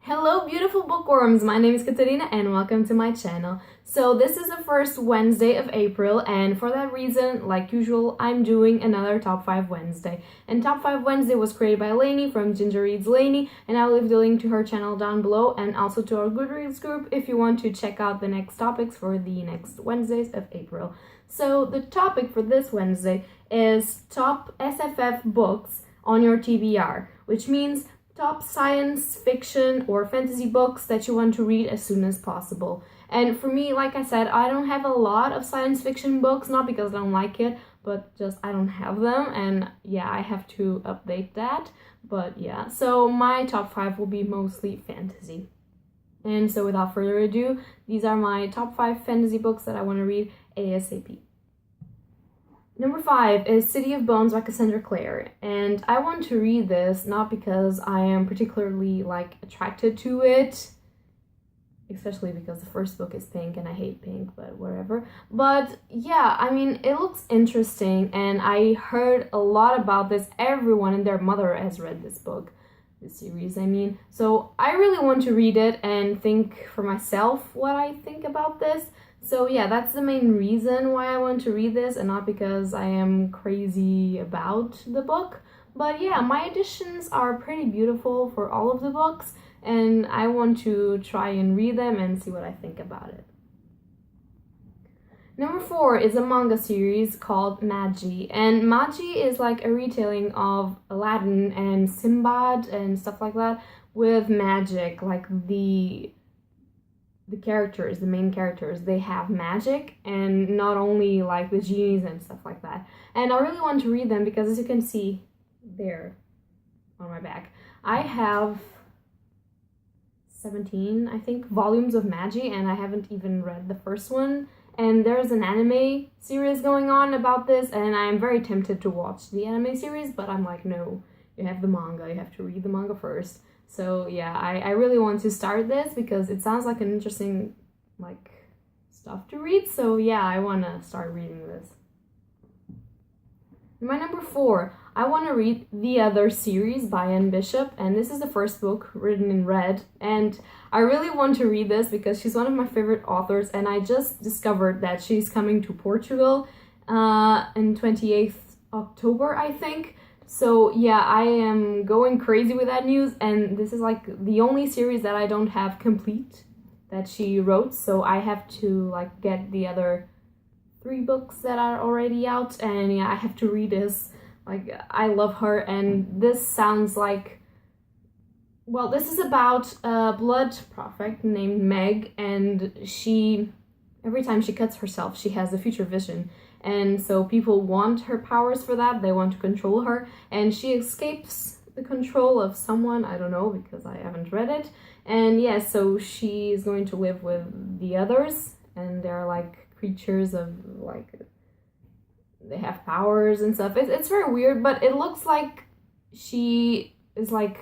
Hello beautiful bookworms, my name is Katarina and welcome to my channel. So this is the first Wednesday of April and for that reason, like usual, I'm doing another Top 5 Wednesday. And Top 5 Wednesday was created by Lainey from Ginger Reads Lainey, and I'll leave the link to her channel down below and also to our Goodreads group if you want to check out the next topics for the next Wednesdays of April. So the topic for this Wednesday is top SFF books on your TBR, which means top science fiction or fantasy books that you want to read as soon as possible. And for me, like I said, I don't have a lot of science fiction books, not because I don't like it, but just I don't have them, and yeah, I have to update that. But yeah, so my top 5 will be mostly fantasy. And so without further ado, these are my top 5 fantasy books that I want to read ASAP. Number 5 is City of Bones by Cassandra Clare, and I want to read this not because I am particularly attracted to it, especially because the first book is pink and I hate pink, but whatever. But yeah, I mean, it looks interesting and I heard a lot about this. Everyone and their mother has read this book, this series, I mean. So I really want to read it and think for myself what I think about this. So yeah, that's the main reason why I want to read this and not because I am crazy about the book. But yeah, my editions are pretty beautiful for all of the books and I want to try and read them and see what I think about it. Number 4 is a manga series called Madge Me, and Madge Me is like a retelling of Aladdin and Sinbad and stuff like that with magic, like the characters, the main characters, they have magic and not only like the genies and stuff like that. And I really want to read them because as you can see there on my back, I have 17, I think, volumes of Madge Me and I haven't even read the first one. And there's an anime series going on about this and I'm very tempted to watch the anime series, but I'm like, no, you have the manga, you have to read the manga first. So yeah, I really want to start this because it sounds like an interesting stuff to read. So yeah, I want to start reading this. My number 4, I want to read The Other series by Anne Bishop, and this is the first book written in red, and I really want to read this because she's one of my favorite authors, and I just discovered that she's coming to Portugal in 28th October, I think. So yeah, I am going crazy with that news, and this is like the only series that I don't have complete that she wrote, so I have to get the other 3 books that are already out, and yeah, I have to read this. I love her, and this sounds like, well, this is about a blood prophet named Meg, and she, every time she cuts herself, she has a future vision. And so people want her powers for that, they want to control her, and she escapes the control of someone, I don't know because I haven't read it. And yeah, so she is going to live with the others, and they're like creatures of they have powers and stuff. It's very weird, but it looks like she is I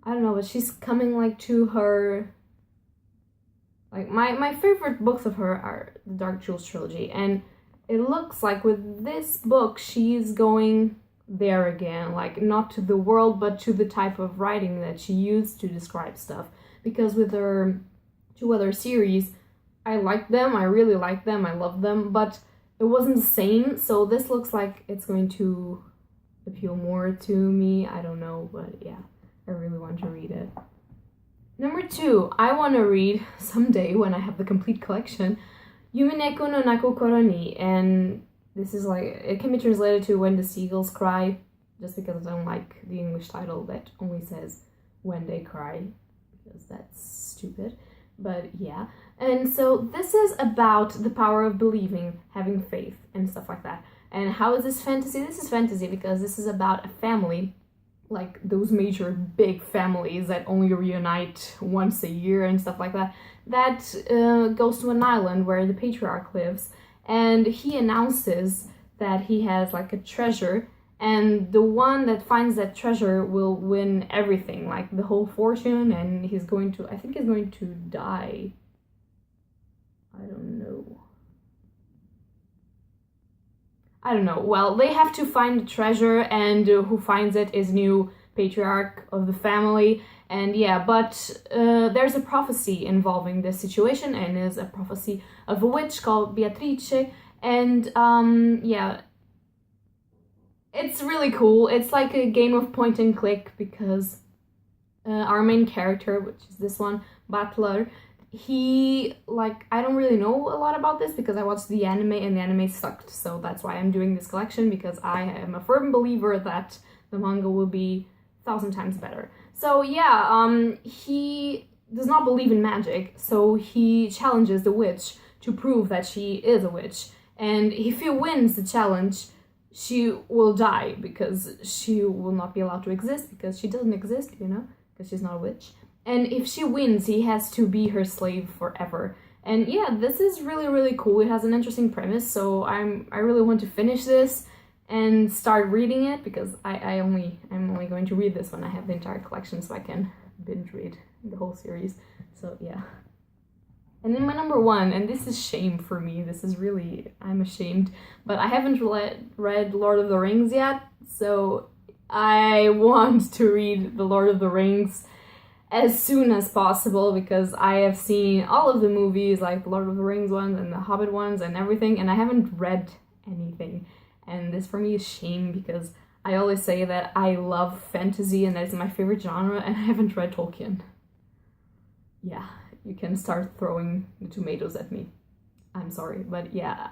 don't know, but she's coming to her, my favorite books of her are the Dark Jewels trilogy, and it looks like with this book she's going there again, not to the world but to the type of writing that she used to describe stuff. Because with her 2 other series, I liked them, I really liked them, I loved them, but it wasn't the same, so this looks like it's going to appeal more to me, I don't know, but yeah, I really want to read it. Number 2, I want to read someday when I have the complete collection, Yumineko no Naku Koroni, and this is it can be translated to When the Seagulls Cry, just because I don't like the English title that only says When They Cry, because that's stupid, but yeah. And so this is about the power of believing, having faith, and stuff like that. And how is this fantasy? This is fantasy because this is about a family, like those major big families that only reunite once a year and stuff like that, that goes to an island where the patriarch lives, and he announces that he has a treasure, and the one that finds that treasure will win everything, the whole fortune, and I think he's going to die. I don't know. Well, they have to find the treasure, and who finds it is new patriarch of the family. And yeah, but there's a prophecy involving this situation, and is a prophecy of a witch called Beatrice. And yeah, it's really cool. It's like a game of point and click, because our main character, which is this one, Butler, he, like, I don't really know a lot about this because I watched the anime and the anime sucked, so that's why I'm doing this collection, because I am a firm believer that the manga will be 1,000 times better. So yeah, he does not believe in magic, so he challenges the witch to prove that she is a witch, and if he wins the challenge, she will die, because she will not be allowed to exist, because she doesn't exist, you know, because she's not a witch. And if she wins, he has to be her slave forever. And yeah, this is really, really cool. It has an interesting premise, so I really want to finish this and start reading it, because I'm only going to read this when I have the entire collection, so I can binge read the whole series. So yeah. And then my number one, and this is shame for me, this is really, I'm ashamed, but I haven't read Lord of the Rings yet, so I want to read the Lord of the Rings as soon as possible, because I have seen all of the movies, like the Lord of the Rings ones and the Hobbit ones and everything, and I haven't read anything. And this for me is shame, because I always say that I love fantasy and that is my favorite genre, and I haven't read Tolkien. Yeah, you can start throwing the tomatoes at me. I'm sorry, but yeah,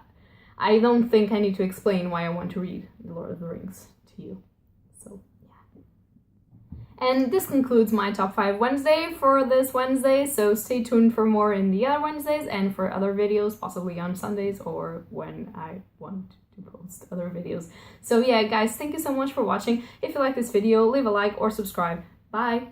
I don't think I need to explain why I want to read The Lord of the Rings to you. So yeah. And this concludes my Top 5 Wednesday for this Wednesday, so stay tuned for more in the other Wednesdays and for other videos, possibly on Sundays or when I want to post other videos. So yeah, guys, thank you so much for watching. If you like this video, leave a like or subscribe. Bye!